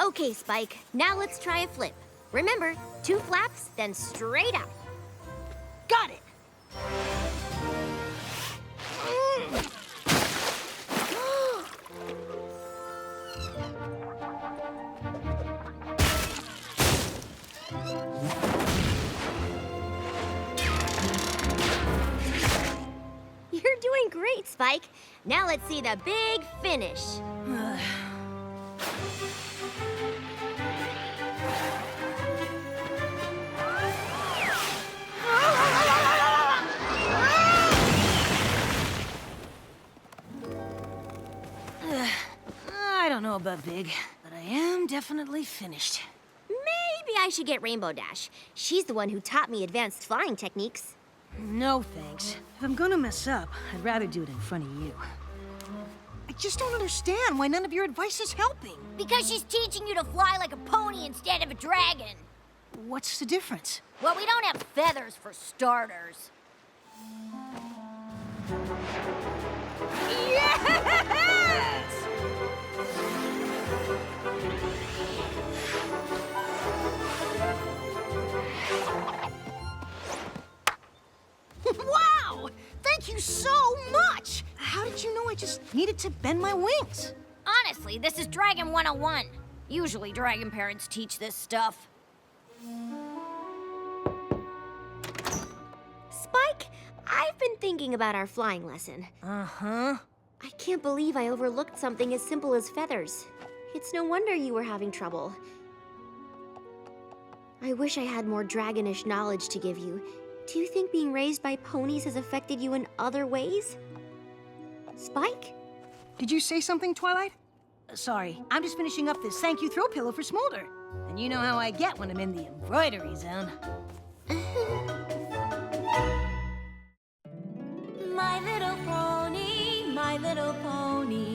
Okay, Spike, now let's try a flip. Remember, 2 flaps, then straight up. Got it! You're doing great, Spike. Now let's see the big finish. I don't know about big, but I am definitely finished. Maybe I should get Rainbow Dash. She's the one who taught me advanced flying techniques. No thanks. If I'm gonna mess up, I'd rather do it in front of you. I just don't understand why none of your advice is helping. Because she's teaching you to fly like a pony instead of a dragon. What's the difference? Well, we don't have feathers for starters. Yes! Wow! Thank you so much! How did you know I just needed to bend my wings? Honestly, this is Dragon 101. Usually dragon parents teach this stuff. Spike, I've been thinking about our flying lesson. Uh-huh. I can't believe I overlooked something as simple as feathers. It's no wonder you were having trouble. I wish I had more dragonish knowledge to give you. Do you think being raised by ponies has affected you in other ways? Spike? Did you say something, Twilight? Sorry, I'm just finishing up this thank you throw pillow for Smolder. And you know how I get when I'm in the embroidery zone. My little pony, my little pony.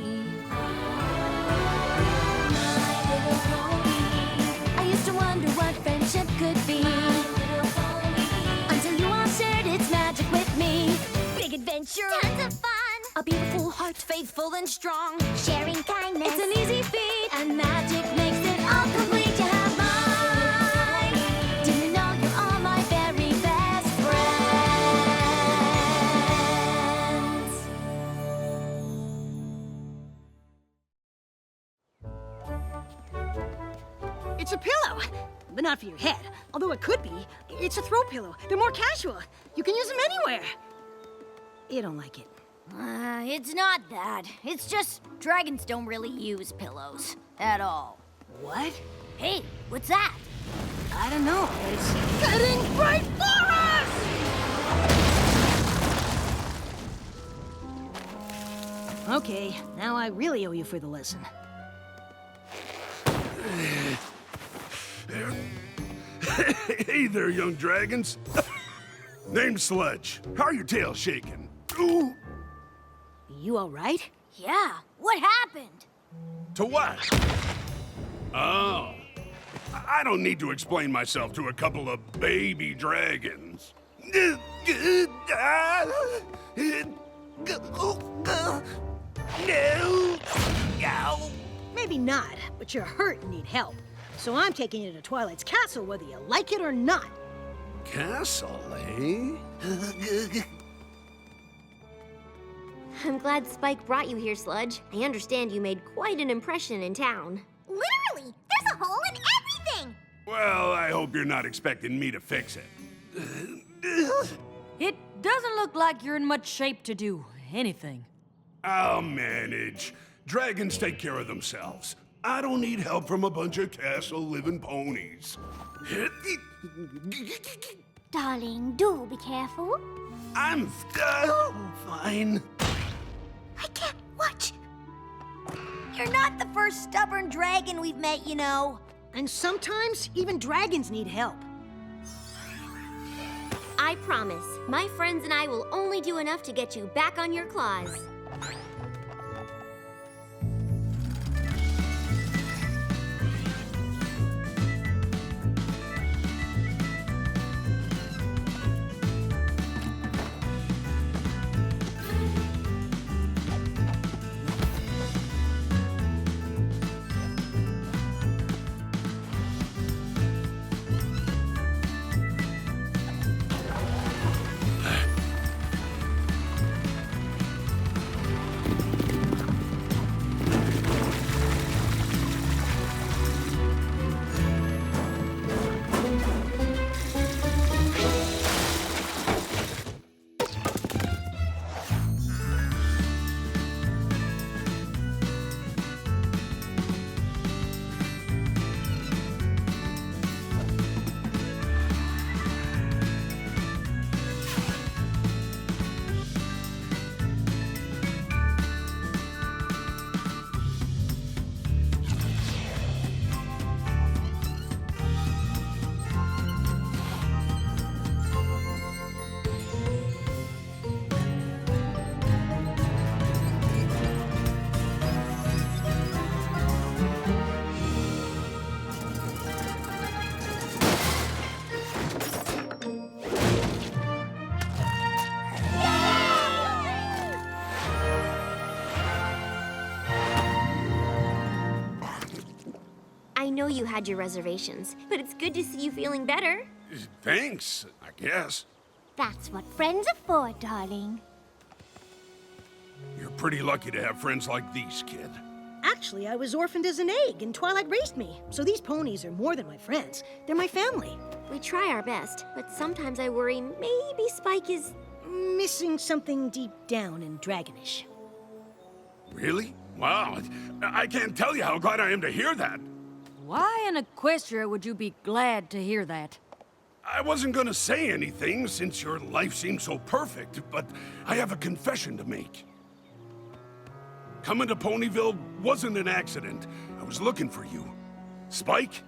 My little pony. I used to wonder what friendship could be. Until you all shared its magic with me. Big adventure, tons of fun. A beautiful heart, faithful and strong. Sharing kindness, it's an easy feat. And magic makes it all complete. You have mine. Do you know you're all my very best friends. It's a pillow, but not for your head. Although it could be. It's a throw pillow. They're more casual. You can use them anywhere. You don't like it. It's not that. It's just dragons don't really use pillows at all. What? Hey, what's that? I don't know. It's heading right for us! Okay, now I really owe you for the lesson. Hey there, young dragons. Name's Sludge. How are your tails shaking? Ooh. You all right? Yeah, what happened? To what? Oh. I don't need to explain myself to a couple of baby dragons. Maybe not, but you're hurt and need help. So I'm taking you to Twilight's castle whether you like it or not. Castle, eh? I'm glad Spike brought you here, Sludge. I understand you made quite an impression in town. Literally, there's a hole in everything! Well, I hope you're not expecting me to fix it. It doesn't look like you're in much shape to do anything. I'll manage. Dragons take care of themselves. I don't need help from a bunch of castle-living ponies. Darling, do be careful. I'm fine. I can't watch. You're not the first stubborn dragon we've met, you know. And sometimes even dragons need help. I promise, my friends and I will only do enough to get you back on your claws. I know you had your reservations, but it's good to see you feeling better. Thanks, I guess. That's what friends are for, darling. You're pretty lucky to have friends like these, kid. Actually, I was orphaned as an egg, and Twilight raised me. So these ponies are more than my friends. They're my family. We try our best, but sometimes I worry maybe Spike is... Missing something deep down and dragonish. Really? Wow, I can't tell you how glad I am to hear that. Why in Equestria would you be glad to hear that? I wasn't gonna say anything since your life seems so perfect, but I have a confession to make. Coming to Ponyville wasn't an accident. I was looking for you. Spike,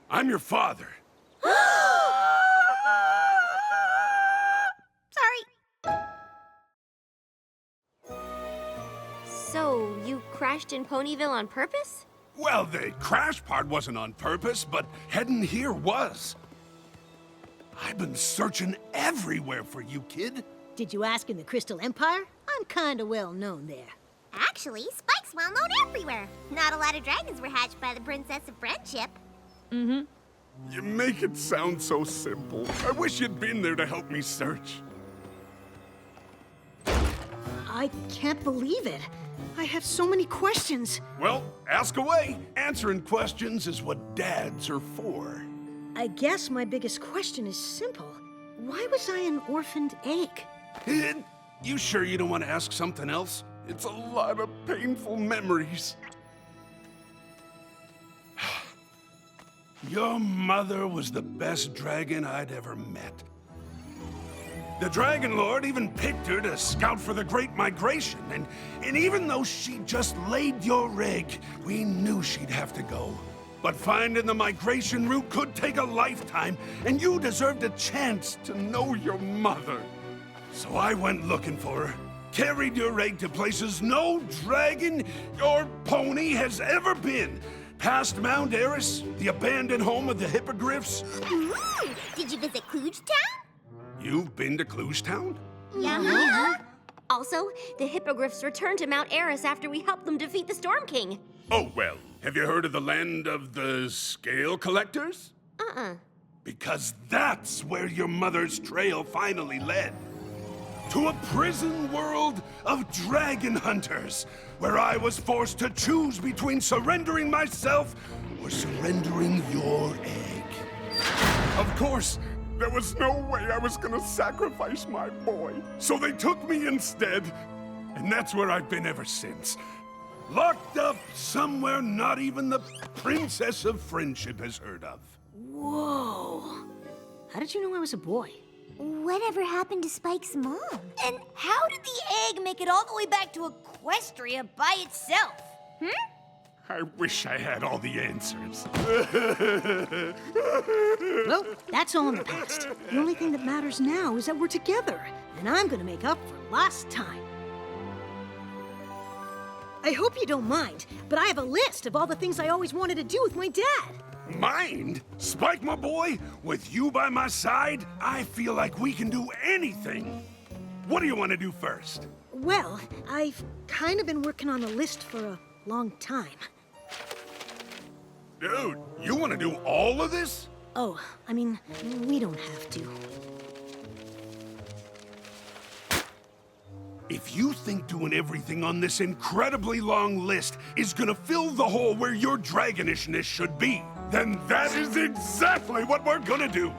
I'm your father. Sorry. So, you crashed in Ponyville on purpose? Well, the crash part wasn't on purpose, but heading here was. I've been searching everywhere for you, kid. Did you ask in the Crystal Empire? I'm kinda well known there. Actually, Spike's well known everywhere. Not a lot of dragons were hatched by the Princess of Friendship. You make it sound so simple. I wish you'd been there to help me search. I can't believe it. I have so many questions. Well, ask away. Answering questions is what dads are for. I guess my biggest question is simple. Why was I an orphaned egg? Kid, you sure you don't want to ask something else? It's a lot of painful memories. Your mother was the best dragon I'd ever met. The Dragon Lord even picked her to scout for the Great Migration, and even though she just laid your egg, we knew she'd have to go. But finding the migration route could take a lifetime, and you deserved a chance to know your mother. So I went looking for her, carried your egg to places no dragon or pony has ever been. Past Mount Eris, the abandoned home of the Hippogriffs. Ooh, did you visit Klugetown? You've been to Klugetown? Yeah. Also, the Hippogriffs returned to Mount Eris after we helped them defeat the Storm King. Oh, well, have you heard of the land of the Scale Collectors? Uh-uh. Because that's where your mother's trail finally led. To a prison world of dragon hunters, where I was forced to choose between surrendering myself or surrendering your egg. Of course, there was no way I was gonna sacrifice my boy, so they took me instead, and that's where I've been ever since. Locked up somewhere not even the Princess of Friendship has heard of. Whoa. How did you know I was a boy? Whatever happened to Spike's mom? And how did the egg make it all the way back to Equestria by itself? I wish I had all the answers. Well, that's all in the past. The only thing that matters now is that we're together, and I'm gonna make up for lost time. I hope you don't mind, but I have a list of all the things I always wanted to do with my dad. Mind? Spike, my boy, with you by my side, I feel like we can do anything. What do you want to do first? Well, I've kind of been working on a list for a long time. Dude, you want to do all of this? Oh, I mean, we don't have to. If you think doing everything on this incredibly long list is gonna fill the hole where your dragonishness should be, then that is exactly what we're gonna do.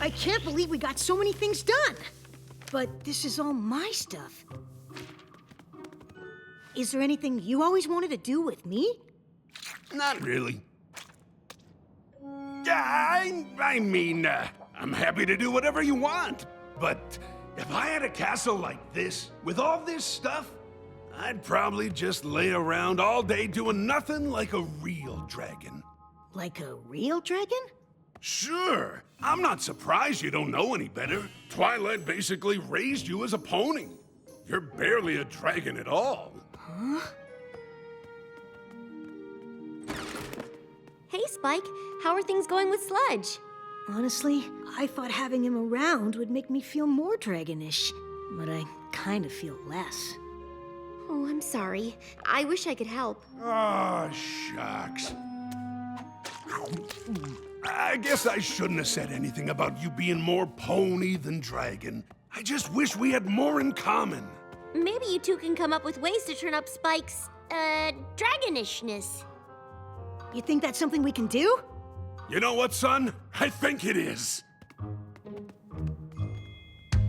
I can't believe we got so many things done. But this is all my stuff. Is there anything you always wanted to do with me? Not really. Yeah, I'm happy to do whatever you want. But if I had a castle like this, with all this stuff, I'd probably just lay around all day doing nothing like a real dragon. Like a real dragon? Sure. I'm not surprised you don't know any better. Twilight basically raised you as a pony. You're barely a dragon at all. Hey, Spike. How are things going with Sludge? Honestly, I thought having him around would make me feel more dragonish, but I kind of feel less. Oh, I'm sorry. I wish I could help. Oh, shucks. I guess I shouldn't have said anything about you being more pony than dragon. I just wish we had more in common. Maybe you two can come up with ways to turn up Spike's, dragonishness. You think that's something we can do? You know what, son? I think it is.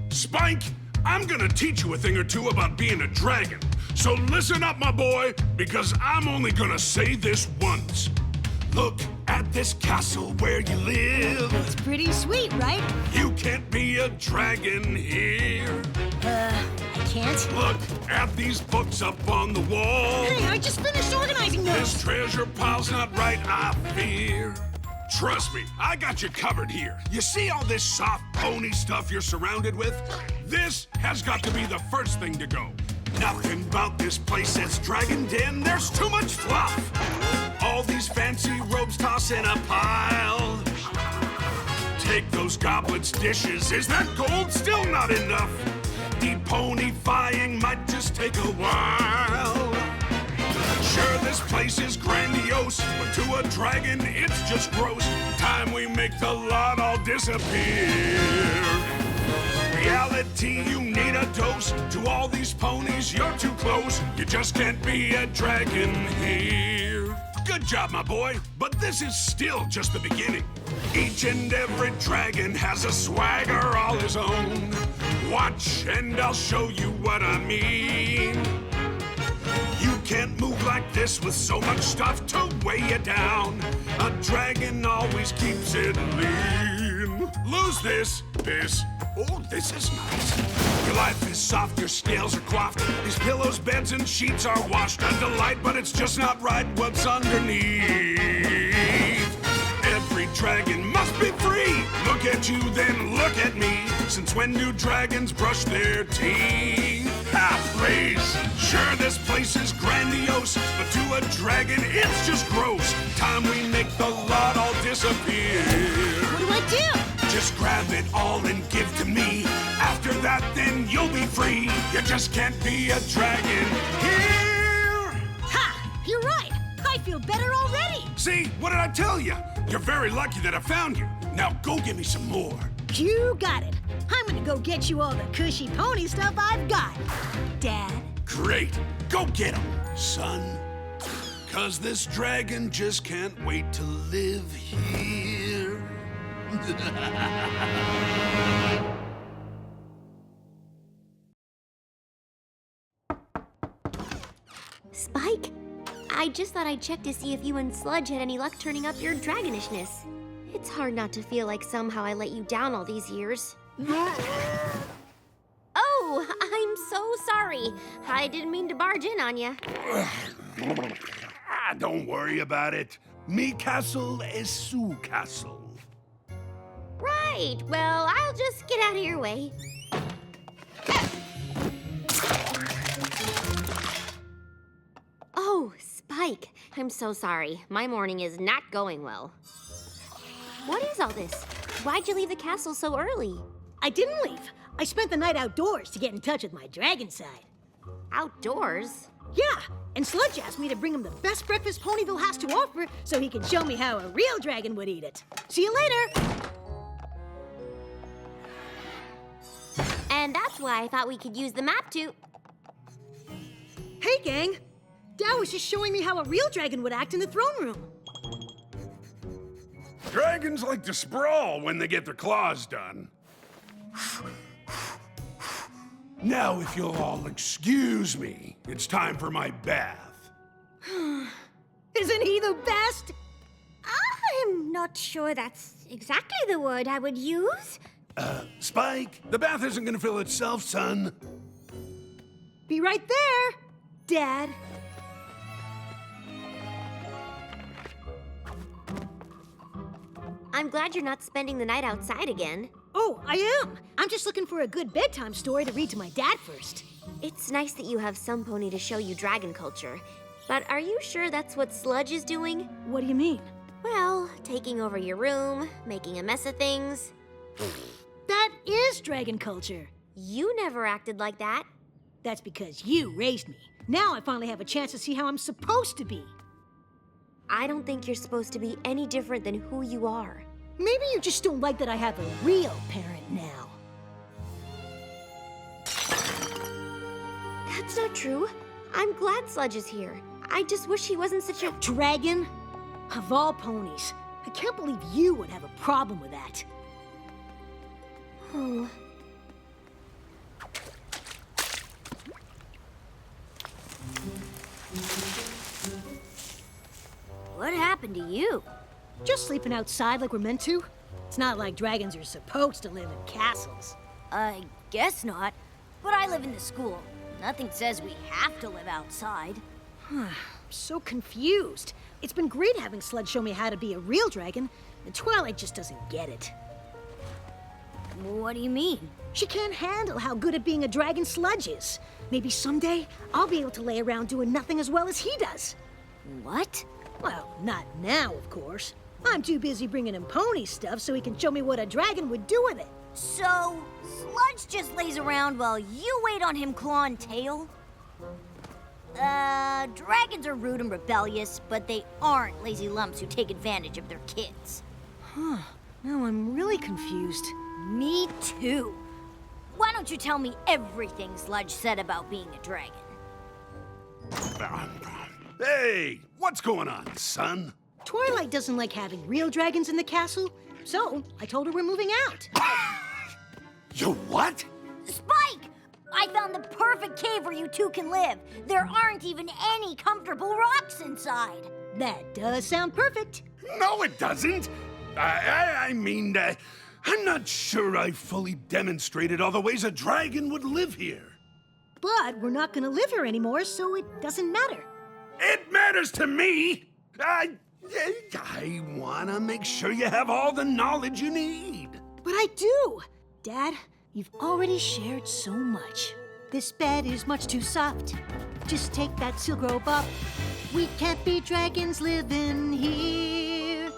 Spike, I'm gonna teach you a thing or two about being a dragon. So listen up, my boy, because I'm only gonna say this once. Look at this castle where you live. It's pretty sweet, right? You can't be a dragon here. I can't. Look at these books up on the wall. Hey, I just finished organizing those! This treasure pile's not right, I fear. Trust me, I got you covered here. You see all this soft pony stuff you're surrounded with? This has got to be the first thing to go. Nothing about this place says Dragon Den. There's too much fluff. All these fancy robes toss in a pile. Take those goblets' dishes. Is that gold still not enough? Deponifying might just take a while. Sure, this place is grandiose, but to a dragon, it's just gross. Time we make the lot all disappear. Reality, you need a dose. To all these ponies, you're too close. You just can't be a dragon here. Good job, my boy, but this is still just the beginning. Each and every dragon has a swagger all his own. Watch, and I'll show you what I mean. You can't move like this with so much stuff to weigh you down. A dragon always keeps it lean. Lose this. Oh, this is nice. Your life is soft, your scales are coiffed. These pillows, beds, and sheets are washed. A delight, but it's just not right what's underneath. Every dragon must be free. Look at you, then look at me. Since when do dragons brush their teeth? Please. Sure, this place is grandiose, but to a dragon, it's just gross. Time we make the lot all disappear. What do I do? Just grab it all and give to me. After that, then you'll be free. You just can't be a dragon here. Ha! You're right. I feel better already. See, what did I tell you? You're very lucky that I found you. Now go get me some more. You got it. I'm gonna go get you all the cushy pony stuff I've got, Dad. Great. Go get him, son. 'Cause this dragon just can't wait to live here. Spike, I just thought I'd check to see if you and Sludge had any luck turning up your dragonishness. It's hard not to feel like somehow I let you down all these years. Oh, I'm so sorry. I didn't mean to barge in on you. Don't worry about it. Me castle is Sue castle. Right, well, I'll just get out of your way. Oh, Spike, I'm so sorry. My morning is not going well. What is all this? Why'd you leave the castle so early? I didn't leave. I spent the night outdoors to get in touch with my dragon side. Outdoors? Yeah, and Sludge asked me to bring him the best breakfast Ponyville has to offer so he can show me how a real dragon would eat it. See you later! And that's why I thought we could use the map to... Hey, gang! Dad was just showing me how a real dragon would act in the throne room. Dragons like to sprawl when they get their claws done. Now, if you'll all excuse me, it's time for my bath. Isn't he the best? I'm not sure that's exactly the word I would use. Spike, the bath isn't gonna fill itself, son. Be right there, Dad. I'm glad you're not spending the night outside again. Oh, I am. I'm just looking for a good bedtime story to read to my dad first. It's nice that you have some pony to show you dragon culture. But are you sure that's what Sludge is doing? What do you mean? Well, taking over your room, making a mess of things. That is dragon culture. You never acted like that. That's because you raised me. Now I finally have a chance to see how I'm supposed to be. I don't think you're supposed to be any different than who you are. Maybe you just don't like that I have a real parent now. That's not true. I'm glad Sludge is here. I just wish he wasn't such a... Dragon? Of all ponies, I can't believe you would have a problem with that. Oh. What happened to you? Just sleeping outside like we're meant to. It's not like dragons are supposed to live in castles. I guess not. But I live in the school. Nothing says we have to live outside. I'm so confused. It's been great having Sludge show me how to be a real dragon, and Twilight just doesn't get it. What do you mean? She can't handle how good at being a dragon Sludge is. Maybe someday I'll be able to lay around doing nothing as well as he does. What? Well, not now, of course. I'm too busy bringing him pony stuff so he can show me what a dragon would do with it. So, Sludge just lays around while you wait on him clawing tail? Dragons are rude and rebellious, but they aren't lazy lumps who take advantage of their kids. Now I'm really confused. Me too. Why don't you tell me everything Sludge said about being a dragon? Hey, what's going on, son? Twilight doesn't like having real dragons in the castle, so I told her we're moving out. You what? Spike! I found the perfect cave where you two can live. There aren't even any comfortable rocks inside. That does sound perfect. No, it doesn't. I mean, I'm not sure I fully demonstrated all the ways a dragon would live here. But we're not gonna live here anymore, so it doesn't matter. It matters to me. I want to make sure you have all the knowledge you need. But I do. Dad, you've already shared so much. This bed is much too soft. Just take that silk robe up. We can't be dragons living here.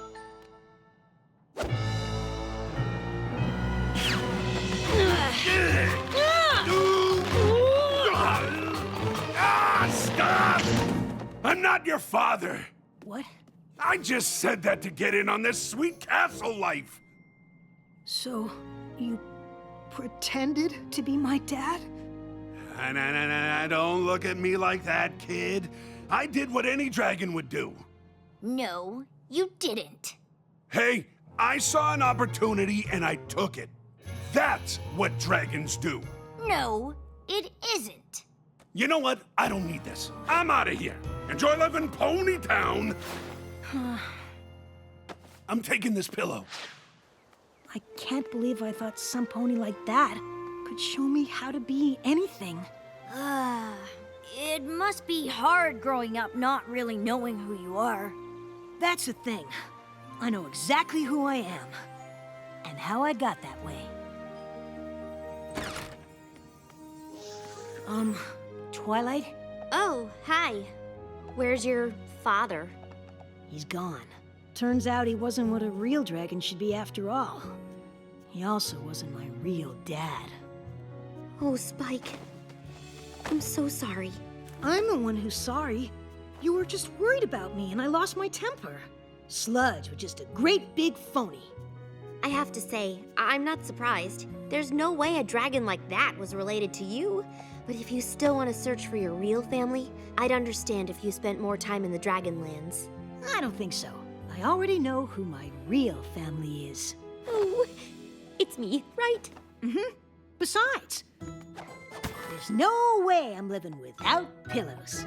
Stop! I'm not your father. What? I just said that to get in on this sweet castle life. So, you pretended to be my dad? Don't look at me like that, kid. I did what any dragon would do. No, you didn't. Hey, I saw an opportunity and I took it. That's what dragons do. No, it isn't. You know what? I don't need this. I'm out of here. Enjoy living Pony Town. I'm taking this pillow. I can't believe I thought some pony like that could show me how to be anything. It must be hard growing up not really knowing who you are. That's the thing. I know exactly who I am and how I got that way. Twilight? Oh, hi. Where's your father? He's gone. Turns out he wasn't what a real dragon should be after all. He also wasn't my real dad. Oh, Spike. I'm so sorry. I'm the one who's sorry. You were just worried about me and I lost my temper. Sludge was just a great big phony. I have to say, I'm not surprised. There's no way a dragon like that was related to you. But if you still want to search for your real family, I'd understand if you spent more time in the Dragonlands. I don't think so. I already know who my real family is. Oh, it's me, right? Besides, There's no way I'm living without pillows.